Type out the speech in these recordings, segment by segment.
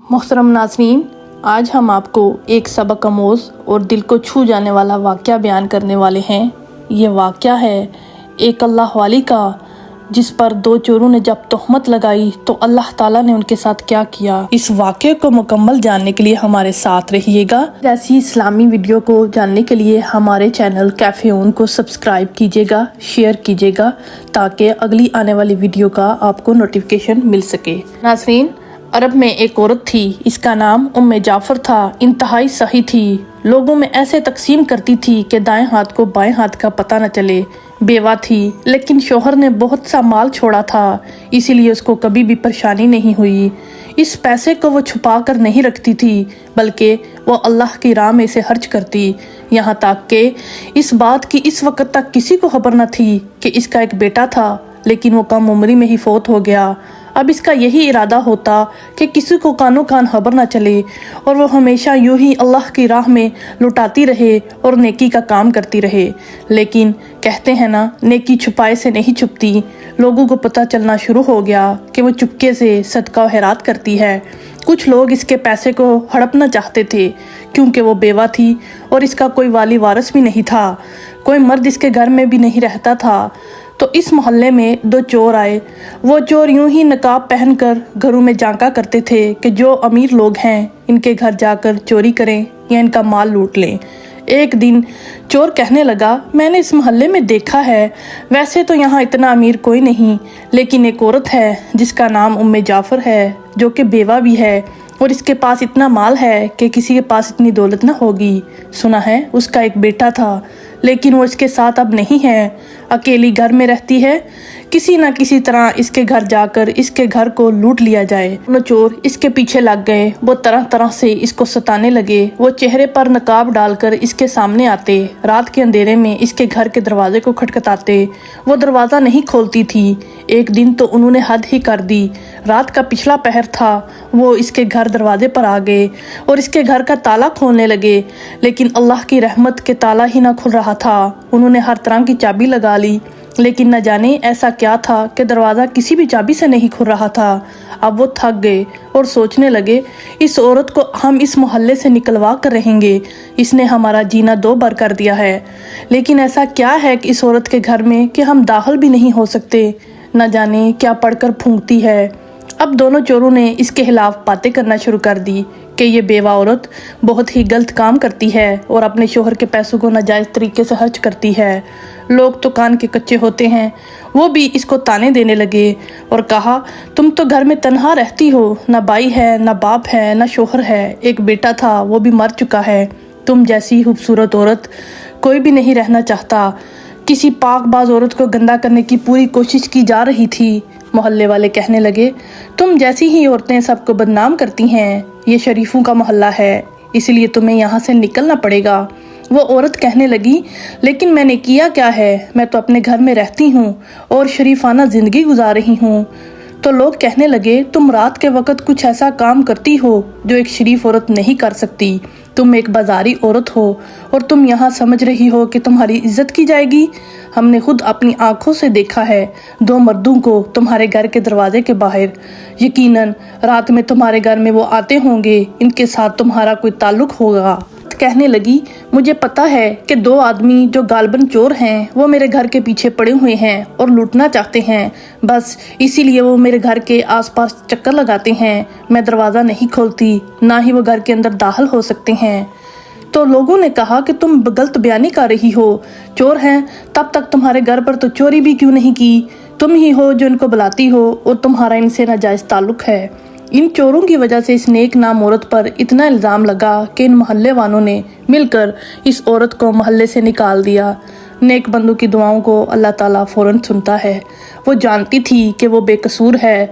محترم ناظرین، آج ہم آپ کو ایک سبق آموز اور دل کو چھو جانے والا واقعہ بیان کرنے والے ہیں۔ یہ واقعہ ہے ایک اللہ والی کا، جس پر دو چوروں نے جب تہمت لگائی تو اللہ تعالیٰ نے ان کے ساتھ کیا کیا۔ اس واقعے کو مکمل جاننے کے لیے ہمارے ساتھ رہیے گا۔ ایسی اسلامی ویڈیو کو جاننے کے لیے ہمارے چینل کیفے اون کو سبسکرائب کیجیے گا، شیئر کیجیے گا تاکہ اگلی آنے والی ویڈیو کا آپ کو نوٹیفیکیشن مل سکے۔ ناظرین، عرب میں ایک عورت تھی، اس کا نام جعفر تھا۔ انتہائی سخی تھی، لوگوں میں ایسے تقسیم کرتی تھی کہ دائیں ہاتھ کو بائیں ہاتھ کا پتہ نہ چلے۔ بیوہ تھی لیکن شوہر نے بہت سا مال چھوڑا تھا، اسی لیے اس کو کبھی بھی پریشانی نہیں ہوئی۔ اس پیسے کو وہ چھپا کر نہیں رکھتی تھی بلکہ وہ اللہ کی راہ میں اسے خرچ کرتی، یہاں تک کہ اس بات کی اس وقت تک کسی کو خبر نہ تھی کہ اس کا ایک بیٹا تھا، لیکن وہ کم عمری میں ہی فوت ہو گیا۔ اب اس کا یہی ارادہ ہوتا کہ کسی کو کانوں کان خبر نہ چلے اور وہ ہمیشہ یوں ہی اللہ کی راہ میں لٹاتی رہے اور نیکی کا کام کرتی رہے۔ لیکن کہتے ہیں نا، نیکی چھپائے سے نہیں چھپتی۔ لوگوں کو پتہ چلنا شروع ہو گیا کہ وہ چپکے سے صدقہ و خیرات کرتی ہے۔ کچھ لوگ اس کے پیسے کو ہڑپنا چاہتے تھے کیونکہ وہ بیوہ تھی اور اس کا کوئی والی وارث بھی نہیں تھا، کوئی مرد اس کے گھر میں بھی نہیں رہتا تھا۔ تو اس محلے میں دو چور آئے۔ وہ چور یوں ہی نقاب پہن کر گھروں میں جھانکا کرتے تھے کہ جو امیر لوگ ہیں ان کے گھر جا کر چوری کریں یا ان کا مال لوٹ لیں۔ ایک دن چور کہنے لگا، میں نے اس محلے میں دیکھا ہے، ویسے تو یہاں اتنا امیر کوئی نہیں، لیکن ایک عورت ہے جس کا نام جعفر ہے، جو کہ بیوہ بھی ہے، اور اس کے پاس اتنا مال ہے کہ کسی کے پاس اتنی دولت نہ ہوگی۔ سنا ہے اس کا ایک بیٹا تھا، لیکن وہ اس کے ساتھ اب نہیں ہے، اکیلی گھر میں رہتی ہے۔ کسی نہ کسی طرح اس کے گھر جا کر اس کے گھر کو لوٹ لیا جائے۔ دونوں چور اس کے پیچھے لگ گئے، وہ طرح طرح سے اس کو ستانے لگے۔ وہ چہرے پر نقاب ڈال کر اس کے سامنے آتے، رات کے اندھیرے میں اس کے گھر کے دروازے کو کھٹکھٹاتے۔ وہ دروازہ نہیں کھولتی تھی۔ ایک دن تو انہوں نے حد ہی کر دی، رات کا پچھلا پہر تھا، وہ اس کے گھر دروازے پر آ گئے اور اس کے گھر کا تالا کھولنے لگے، لیکن اللہ کی رحمت کے تالا ہی نہ کھل رہا تھا۔ انہوں نے ہر طرح کی چابی لگا لی، لیکن نہ جانے ایسا کیا تھا کہ دروازہ کسی بھی چابی سے نہیں کھل رہا تھا۔ اب وہ تھک گئے اور سوچنے لگے، اس عورت کو ہم اس محلے سے نکلوا کر رہیں گے، اس نے ہمارا جینا دو بر کر دیا ہے۔ لیکن ایسا کیا ہے کہ اس عورت کے گھر میں کہ ہم داخل بھی نہیں ہو سکتے، نہ جانے کیا پڑھ کر پھونکتی ہے۔ اب دونوں چوروں نے اس کے خلاف باتیں کرنا شروع کر دی کہ یہ بیوہ عورت بہت ہی غلط کام کرتی ہے اور اپنے شوہر کے پیسوں کو ناجائز طریقے سے خرچ کرتی ہے۔ لوگ تو کان کے کچے ہوتے ہیں، وہ بھی اس کو تانے دینے لگے اور کہا، تم تو گھر میں تنہا رہتی ہو، نہ بھائی ہے، نہ باپ ہے، نہ شوہر ہے، ایک بیٹا تھا وہ بھی مر چکا ہے، تم جیسی خوبصورت عورت کوئی بھی نہیں رہنا چاہتا۔ کسی پاک باز عورت کو گندا کرنے کی پوری کوشش کی جا رہی تھی۔ محلے والے کہنے لگے، تم جیسی ہی عورتیں سب کو بدنام کرتی ہیں، یہ شریفوں کا محلہ ہے، اس لیے تمہیں یہاں سے نکلنا پڑے گا۔ وہ عورت کہنے لگی، لیکن میں نے کیا کیا ہے، میں تو اپنے گھر میں رہتی ہوں اور شریفانہ زندگی گزار رہی ہوں۔ تو لوگ کہنے لگے، تم رات کے وقت کچھ ایسا کام کرتی ہو جو ایک شریف عورت نہیں کر سکتی، تم ایک بازاری عورت ہو اور تم یہاں سمجھ رہی ہو کہ تمہاری عزت کی جائے گی۔ ہم نے خود اپنی آنکھوں سے دیکھا ہے دو مردوں کو تمہارے گھر کے دروازے کے باہر، یقیناً رات میں تمہارے گھر میں وہ آتے ہوں گے، ان کے ساتھ تمہارا کوئی تعلق ہوگا۔ کہنے لگی، مجھے پتا ہے کہ دو آدمی جو غالباً چور ہیں وہ میرے گھر کے پیچھے پڑے ہوئے ہیں اور لوٹنا چاہتے ہیں، بس اسی لیے وہ میرے گھر کے آس پاس چکر لگاتے ہیں، میں دروازہ نہیں کھولتی، نہ ہی وہ گھر کے اندر داخل ہو سکتے ہیں۔ تو لوگوں نے کہا کہ تم غلط بیانی کر رہی ہو، چور ہیں تب تک تمہارے گھر پر تو چوری بھی کیوں نہیں کی، تم ہی ہو جو ان کو بلاتی ہو اور تمہارا ان سے ناجائز تعلق ہے۔ ان چوروں کی وجہ سے اس نیک نام عورت پر اتنا الزام لگا کہ ان محلے والوں نے مل کر اس عورت کو محلے سے نکال دیا۔ نیک بندوں کی دعاؤں کو اللہ تعالیٰ فوراً سنتا ہے۔ وہ جانتی تھی کہ وہ بے قصور ہے،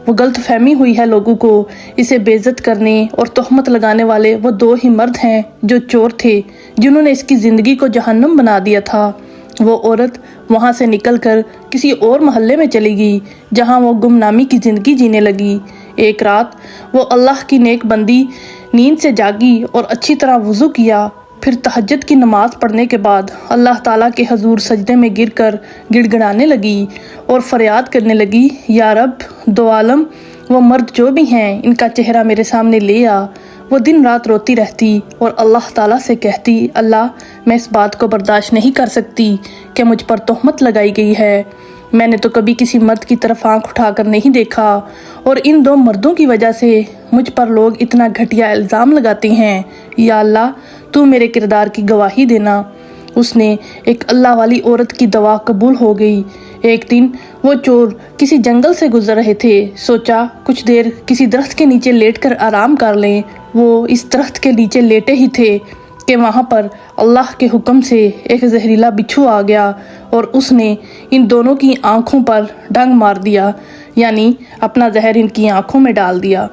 وہ غلط فہمی ہوئی ہے لوگوں کو، اسے بے عزت کرنے اور تہمت لگانے والے وہ دو ہی مرد ہیں جو چور تھے، جنہوں نے اس کی زندگی کو جہنم بنا دیا تھا۔ وہ عورت وہاں سے نکل کر کسی اور محلے میں چلی گئی جہاں وہ گمنامی کی زندگی جینے لگی۔ ایک رات وہ اللہ کی نیک بندی نیند سے جاگی اور اچھی طرح وضو کیا، پھر تہجد کی نماز پڑھنے کے بعد اللہ تعالیٰ کے حضور سجدے میں گر کر گڑ گڑانے لگی اور فریاد کرنے لگی، یا رب، دو عالم، وہ مرد جو بھی ہیں ان کا چہرہ میرے سامنے لے آ۔ وہ دن رات روتی رہتی اور اللہ تعالیٰ سے کہتی، اللہ میں اس بات کو برداشت نہیں کر سکتی کہ مجھ پر تہمت لگائی گئی ہے۔ میں نے تو کبھی کسی مرد کی طرف آنکھ اٹھا کر نہیں دیکھا، اور ان دو مردوں کی وجہ سے مجھ پر لوگ اتنا گھٹیا الزام لگاتے ہیں۔ یا اللہ تو میرے کردار کی گواہی دینا۔ اس نے ایک اللہ والی عورت کی دعا قبول ہو گئی۔ ایک دن وہ چور کسی جنگل سے گزر رہے تھے، سوچا کچھ دیر کسی درخت کے نیچے لیٹ کر آرام کر لیں۔ وہ اس درخت کے نیچے لیٹے ہی تھے کہ وہاں پر اللہ کے حکم سے ایک زہریلا بچھو آ گیا اور اس نے ان دونوں کی آنکھوں پر ڈنگ مار دیا، یعنی اپنا زہر ان کی آنکھوں میں ڈال دیا۔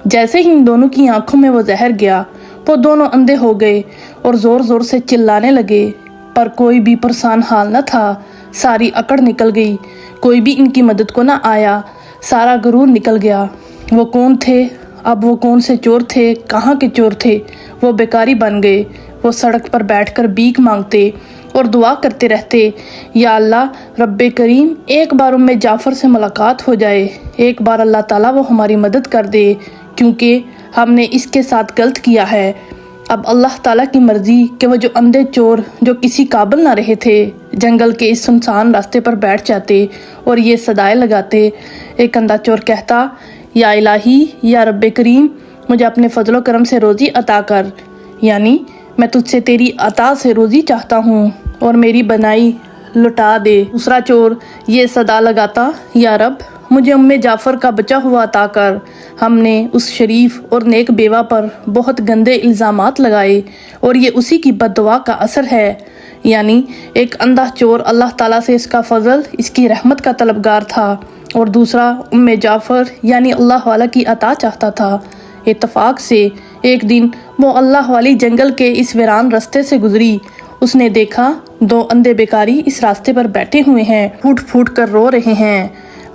جیسے ہی ان دونوں کی آنکھوں میں وہ زہر گیا، وہ دونوں اندھے ہو گئے اور زور زور سے چلانے لگے، پر کوئی بھی پرسان حال نہ تھا۔ ساری اکڑ نکل گئی، کوئی بھی ان کی مدد کو نہ آیا، سارا غرور نکل گیا۔ وہ کون تھے؟ اب وہ کون سے چور تھے؟ کہاں کے چور تھے؟ وہ بیکاری بن گئے۔ وہ سڑک پر بیٹھ کر بھیک مانگتے اور دعا کرتے رہتے، یا اللہ رب کریم ایک بار ام جعفر سے ملاقات ہو جائے، ایک بار اللہ تعالیٰ وہ ہماری مدد کر دے، کیونکہ ہم نے اس کے ساتھ غلط کیا ہے۔ اب اللہ تعالیٰ کی مرضی کہ وہ جو اندھے چور جو کسی قابل نہ رہے تھے جنگل کے اس سنسان راستے پر بیٹھ جاتے اور یہ صدائے لگاتے۔ ایک اندھا چور کہتا، یا الہی یا رب کریم مجھے اپنے فضل و کرم سے روزی عطا کر، یعنی میں تجھ سے تیری عطا سے روزی چاہتا ہوں اور میری بنائی لٹا دے۔ دوسرا چور یہ صدا لگاتا، یا رب مجھے ام جعفر کا بچا ہوا عطا کر، ہم نے اس شریف اور نیک بیوہ پر بہت گندے الزامات لگائے اور یہ اسی کی بد دعا کا اثر ہے۔ یعنی ایک اندھا چور اللہ تعالیٰ سے اس کا فضل، اس کی رحمت کا طلبگار تھا، اور دوسرا ام جعفر یعنی اللہ والا کی عطا چاہتا تھا۔ اتفاق سے ایک دن وہ اللہ والی جنگل کے اس ویران راستے سے گزری۔ اس نے دیکھا دو اندھے بیکاری اس راستے پر بیٹھے ہوئے ہیں، پھوٹ پھوٹ کر رو رہے ہیں۔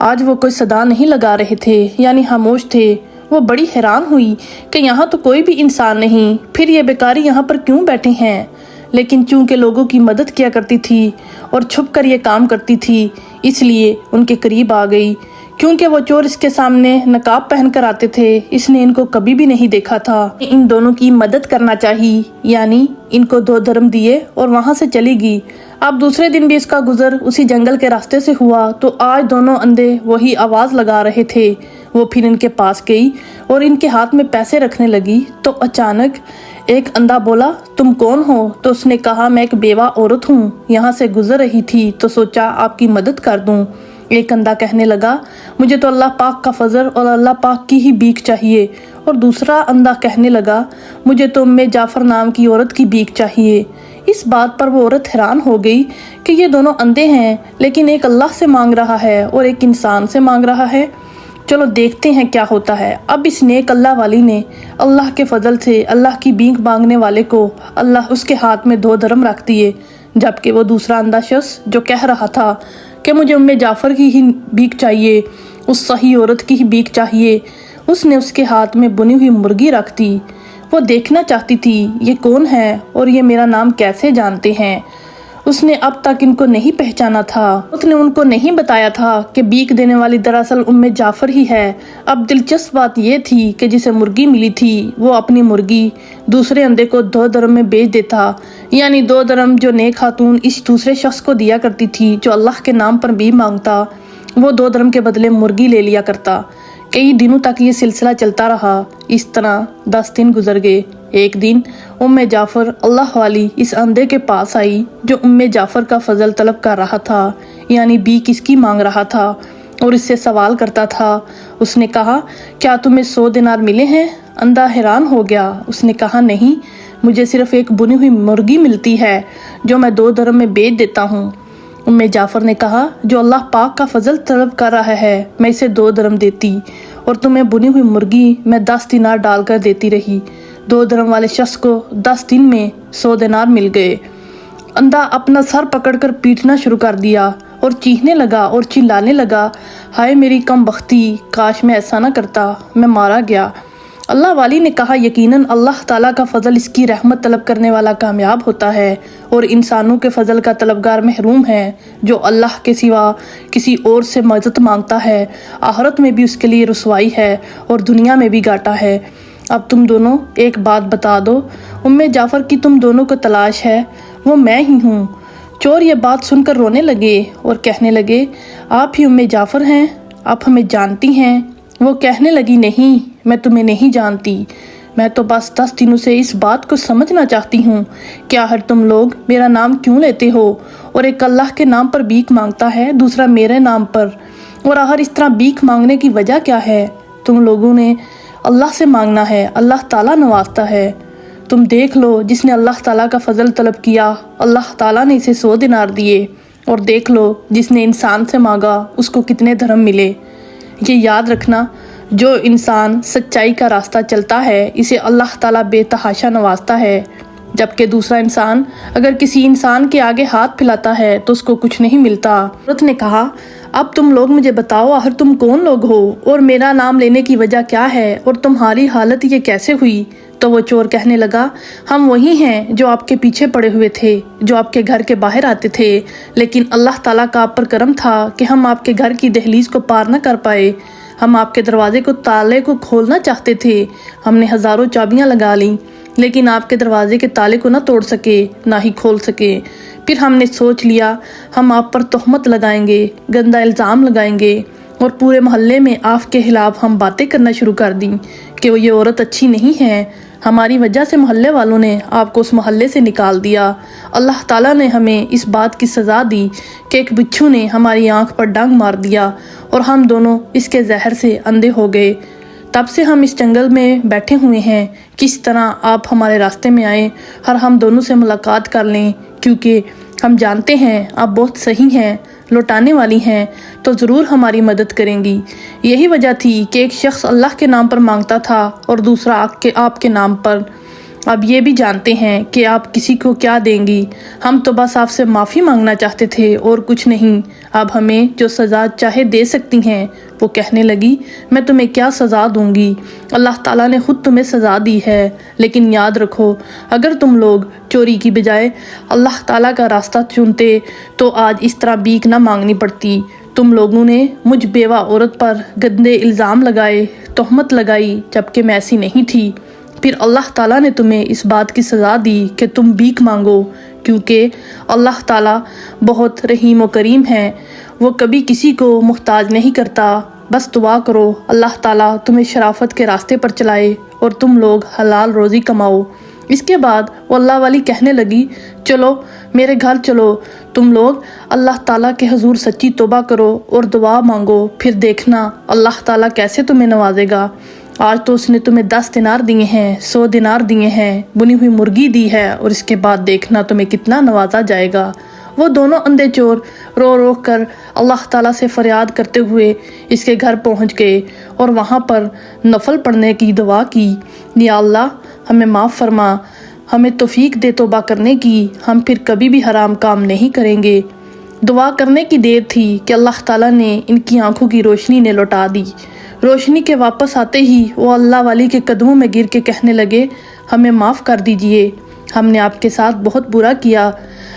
آج وہ کوئی صدا نہیں لگا رہے تھے، یعنی خاموش تھے۔ وہ بڑی حیران ہوئی کہ یہاں تو کوئی بھی انسان نہیں، پھر یہ بیکاری یہاں پر کیوں بیٹھے ہیں؟ لیکن چونکہ لوگوں کی مدد کیا کرتی تھی اور چھپ کر یہ کام کرتی تھی، اس لیے ان کے قریب آ گئی۔ کیونکہ وہ چور اس کے سامنے نقاب پہن کر آتے تھے، اس نے ان کو کبھی بھی نہیں دیکھا تھا۔ ان دونوں کی مدد کرنا چاہیے، یعنی ان کو 2 درم دیے اور وہاں سے چلی گئی۔ اب دوسرے دن بھی اس کا گزر اسی جنگل کے راستے سے ہوا تو آج دونوں اندھے وہی آواز لگا رہے تھے۔ وہ پھر ان کے پاس گئی اور ان کے ہاتھ میں پیسے رکھنے لگی تو اچانک ایک اندھا بولا، تم کون ہو؟ تو اس نے کہا، میں ایک بیوہ عورت ہوں، یہاں سے گزر رہی تھی تو سوچا آپ کی مدد کر دوں۔ ایک اندھا کہنے لگا، مجھے تو اللہ پاک کا فضل اور اللہ پاک کی ہی بھیک چاہیے، اور دوسرا اندھا کہنے لگا، مجھے تو ام جعفر نام کی عورت کی بھیک چاہیے۔ اس بات پر وہ عورت حیران ہو گئی کہ یہ دونوں اندھے ہیں، لیکن ایک اللہ سے مانگ رہا ہے اور ایک انسان سے مانگ رہا ہے۔ چلو دیکھتے ہیں کیا ہوتا ہے۔ اب اس نیک اللہ والی نے اللہ کے فضل سے اللہ کی بھیک مانگنے والے کو اللہ اس کے ہاتھ میں 2 درم رکھ دیے، جبکہ وہ دوسرا اندھا شخص جو کہہ رہا تھا کہ مجھے ام جعفر کی ہی بھیک چاہیے، اس صحیح عورت کی ہی بھیک چاہیے، اس نے اس کے ہاتھ میں بنی ہوئی مرغی رکھ دی۔ وہ دیکھنا چاہتی تھی یہ کون ہے اور یہ میرا نام کیسے جانتے ہیں۔ اس نے اب تک ان کو نہیں پہچانا تھا، اس نے ان کو نہیں بتایا تھا کہ بھیک دینے والی دراصل ام جعفر ہی ہے۔ اب دلچسپ بات یہ تھی کہ جسے مرغی ملی تھی وہ اپنی مرغی دوسرے اندھے کو 2 درم میں بیچ دیتا، یعنی 2 درم جو نیک خاتون اس دوسرے شخص کو دیا کرتی تھی جو اللہ کے نام پر بھی مانگتا، وہ 2 درم کے بدلے مرغی لے لیا کرتا۔ کئی دنوں تک یہ سلسلہ چلتا رہا۔ اس طرح 10 دن گزر گئے۔ ایک دن ام جعفر اللہ والی اس اندھے کے پاس آئی جو ام جعفر کا فضل طلب کر رہا تھا، یعنی بھیک اس کی مانگ رہا تھا اور اس سے سوال کرتا تھا۔ اس نے کہا، کیا تمہیں 100 دینار ملے ہیں؟ اندھا حیران ہو گیا۔ اس نے کہا، نہیں، مجھے صرف ایک بنی ہوئی مرغی ملتی ہے جو میں 2 درم میں بیچ دیتا ہوں۔ ام جعفر نے کہا، جو اللہ پاک کا فضل طلب کر رہا ہے میں اسے 2 درم دیتی اور تمہیں بنی ہوئی مرغی میں 10 دینار ڈال کر دیتی رہی۔ 2 درم والے شخص کو 10 دن میں 100 دینار مل گئے۔ اندھا اپنا سر پکڑ کر پیٹنا شروع کر دیا اور چیخنے لگا اور چلانے لگا، ہائے میری کم بختی، کاش میں ایسا نہ کرتا، میں مارا گیا۔ اللہ والی نے کہا یقیناً اللہ تعالیٰ کا فضل اس کی رحمت طلب کرنے والا کامیاب ہوتا ہے، اور انسانوں کے فضل کا طلبگار محروم ہے۔ جو اللہ کے سوا کسی اور سے مدد مانگتا ہے، آخرت میں بھی اس کے لیے رسوائی ہے اور دنیا میں بھی گھاٹا ہے۔ اب تم دونوں ایک بات بتا دو، جعفر کی تم دونوں کو تلاش ہے، وہ میں ہی ہوں۔ چور یہ بات سن کر رونے لگے اور کہنے لگے آپ ہی جعفر ہیں، آپ ہمیں جانتی ہیں؟ وہ کہنے لگی نہیں، میں تمہیں نہیں جانتی، میں تو بس 10 دنوں سے اس بات کو سمجھنا چاہتی ہوں کہ آخر تم لوگ میرا نام کیوں لیتے ہو، اور ایک اللہ کے نام پر بھیک مانگتا ہے، دوسرا میرے نام پر، اور آخر اس طرح بھیک مانگنے کی وجہ کیا ہے؟ تم لوگوں نے اللہ سے مانگنا ہے، اللہ تعالیٰ نوازتا ہے۔ تم دیکھ لو جس نے اللہ تعالیٰ کا فضل طلب کیا، اللہ تعالیٰ نے اسے 100 دینار دیے، اور دیکھ لو جس نے انسان سے مانگا اس کو کتنے دھرم ملے۔ یہ یاد رکھنا، جو انسان سچائی کا راستہ چلتا ہے اسے اللہ تعالیٰ بے تحاشا نوازتا ہے، جبکہ دوسرا انسان اگر کسی انسان کے آگے ہاتھ پھیلاتا ہے تو اس کو کچھ نہیں ملتا۔ عورت نے کہا اب تم لوگ مجھے بتاؤ آخر تم کون لوگ ہو، اور میرا نام لینے کی وجہ کیا ہے، اور تمہاری حالت یہ کیسے ہوئی؟ تو وہ چور کہنے لگا ہم وہی ہیں جو آپ کے پیچھے پڑے ہوئے تھے، جو آپ کے گھر کے باہر آتے تھے، لیکن اللہ تعالیٰ کا آپ پر کرم تھا کہ ہم آپ کے گھر کی دہلیز کو پار نہ کر پائے۔ ہم آپ کے دروازے کو تالے کو کھولنا چاہتے تھے، ہم نے ہزاروں چابیاں لگا لیں، لیکن آپ کے دروازے کے تالے کو نہ توڑ سکے نہ ہی کھول سکے۔ پھر ہم نے سوچ لیا ہم آپ پر تہمت لگائیں گے، گندا الزام لگائیں گے، اور پورے محلے میں آپ کے خلاف ہم باتیں کرنا شروع کر دیں کہ وہ یہ عورت اچھی نہیں ہے۔ ہماری وجہ سے محلے والوں نے آپ کو اس محلے سے نکال دیا۔ اللہ تعالیٰ نے ہمیں اس بات کی سزا دی کہ ایک بچھو نے ہماری آنکھ پر ڈنگ مار دیا اور ہم دونوں اس کے زہر سے اندھے ہو گئے۔ تب سے ہم اس جنگل میں بیٹھے ہوئے ہیں، کس طرح آپ ہمارے راستے میں آئیں اور ہم دونوں سے ملاقات کر لیں، کیونکہ ہم جانتے ہیں آپ بہت صحیح ہیں، لوٹانے والی ہیں، تو ضرور ہماری مدد کریں گی۔ یہی وجہ تھی کہ ایک شخص اللہ کے نام پر مانگتا تھا اور دوسرا آپ کے نام پر۔ اب یہ بھی جانتے ہیں کہ آپ کسی کو کیا دیں گی، ہم تو بس آپ سے معافی مانگنا چاہتے تھے اور کچھ نہیں۔ اب ہمیں جو سزا چاہے دے سکتی ہیں۔ وہ کہنے لگی میں تمہیں کیا سزا دوں گی، اللہ تعالیٰ نے خود تمہیں سزا دی ہے، لیکن یاد رکھو اگر تم لوگ چوری کی بجائے اللہ تعالیٰ کا راستہ چنتے تو آج اس طرح بھیک نہ مانگنی پڑتی۔ تم لوگوں نے مجھ بیوہ عورت پر گندے الزام لگائے، تہمت لگائی، جبکہ میں ایسی نہیں تھی۔ پھر اللہ تعالیٰ نے تمہیں اس بات کی سزا دی کہ تم بھیک مانگو، کیونکہ اللہ تعالیٰ بہت رحیم و کریم ہے، وہ کبھی کسی کو محتاج نہیں کرتا۔ بس دعا کرو اللہ تعالیٰ تمہیں شرافت کے راستے پر چلائے اور تم لوگ حلال روزی کماؤ۔ اس کے بعد وہ اللہ والی کہنے لگی چلو میرے گھر چلو، تم لوگ اللہ تعالیٰ کے حضور سچی توبہ کرو اور دعا مانگو، پھر دیکھنا اللہ تعالیٰ کیسے تمہیں نوازے گا۔ آج تو اس نے تمہیں 10 دینار دیے ہیں، 100 دینار دیے ہیں، بنی ہوئی مرغی دی ہے، اور اس کے بعد دیکھنا تمہیں کتنا نوازا جائے گا۔ وہ دونوں اندھے چور رو رو کر اللہ تعالیٰ سے فریاد کرتے ہوئے اس کے گھر پہنچ گئے اور وہاں پر نفل پڑھنے کی دعا کی، یا اللہ ہمیں معاف فرما، ہمیں توفیق دے توبہ کرنے کی، ہم پھر کبھی بھی حرام کام نہیں کریں گے۔ دعا کرنے کی دیر تھی کہ اللہ تعالیٰ نے ان کی آنکھوں کی روشنی نے لوٹا دی۔ روشنی کے واپس آتے ہی وہ اللہ والی کے قدموں میں گر کے کہنے لگے ہمیں معاف کر دیجئے، ہم نے آپ کے ساتھ بہت برا کیا۔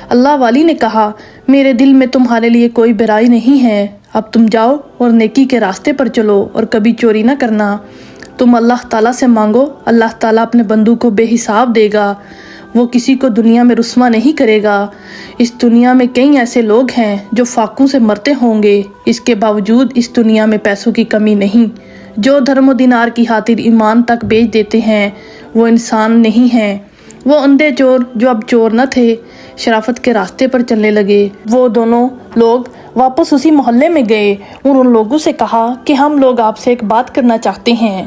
اللہ والی نے کہا میرے دل میں تمہارے لیے کوئی برائی نہیں ہے، اب تم جاؤ اور نیکی کے راستے پر چلو اور کبھی چوری نہ کرنا۔ تم اللہ تعالیٰ سے مانگو، اللہ تعالیٰ اپنے بندوں کو بے حساب دے گا، وہ کسی کو دنیا میں رسوا نہیں کرے گا۔ اس دنیا میں کئی ایسے لوگ ہیں جو فاقوں سے مرتے ہوں گے، اس کے باوجود اس دنیا میں پیسوں کی کمی نہیں۔ جو دھرم و دینار کی خاطر ایمان تک بیچ دیتے ہیں وہ انسان نہیں ہیں۔ وہ اندھے چور جو اب چور نہ تھے، شرافت کے راستے پر چلنے لگے۔ وہ دونوں لوگ واپس اسی محلے میں گئے اور ان لوگوں سے کہا کہ ہم لوگ آپ سے ایک بات کرنا چاہتے ہیں۔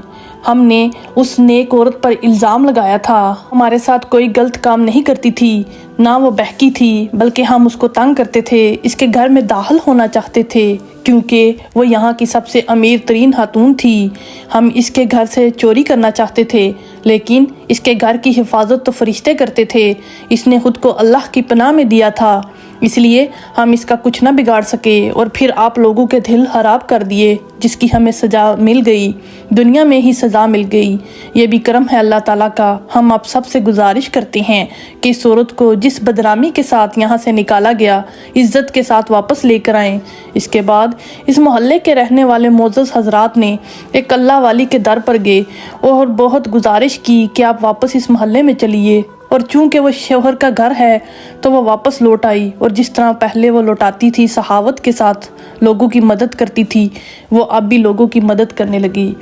ہم نے اس نیک عورت پر الزام لگایا تھا، ہمارے ساتھ کوئی غلط کام نہیں کرتی تھی، نہ وہ بہکی تھی، بلکہ ہم اس کو تنگ کرتے تھے، اس کے گھر میں داخل ہونا چاہتے تھے کیونکہ وہ یہاں کی سب سے امیر ترین خاتون تھی۔ ہم اس کے گھر سے چوری کرنا چاہتے تھے، لیکن اس کے گھر کی حفاظت تو فرشتے کرتے تھے، اس نے خود کو اللہ کی پناہ میں دیا تھا، اس لیے ہم اس کا کچھ نہ بگاڑ سکے اور پھر آپ لوگوں کے دل خراب کر دیے، جس کی ہمیں سزا مل گئی، دنیا میں ہی سزا مل گئی۔ یہ بھی کرم ہے اللہ تعالیٰ کا۔ ہم آپ سب سے گزارش کرتے ہیں کہ اس عورت کو جس بدنامی کے ساتھ یہاں سے نکالا گیا، عزت کے ساتھ واپس لے کر آئیں۔ اس کے بعد اس محلے کے رہنے والے معزز حضرات نے ایک اللہ والی کے در پر گئے اور بہت گزارش کی کہ آپ واپس اس محلے میں چلیے، اور چونکہ وہ شوہر کا گھر ہے تو وہ واپس لوٹ آئی، اور جس طرح پہلے وہ لوٹاتی تھی، سخاوت کے ساتھ لوگوں کی مدد کرتی تھی، وہ اب بھی لوگوں کی مدد کرنے لگی۔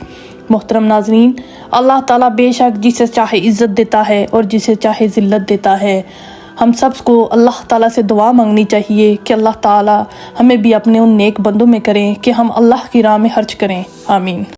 محترم ناظرین، اللہ تعالیٰ بے شک جسے چاہے عزت دیتا ہے اور جسے چاہے ذلت دیتا ہے۔ ہم سب کو اللہ تعالیٰ سے دعا مانگنی چاہیے کہ اللہ تعالیٰ ہمیں بھی اپنے ان نیک بندوں میں کریں کہ ہم اللہ کی راہ میں خرچ کریں۔ آمین۔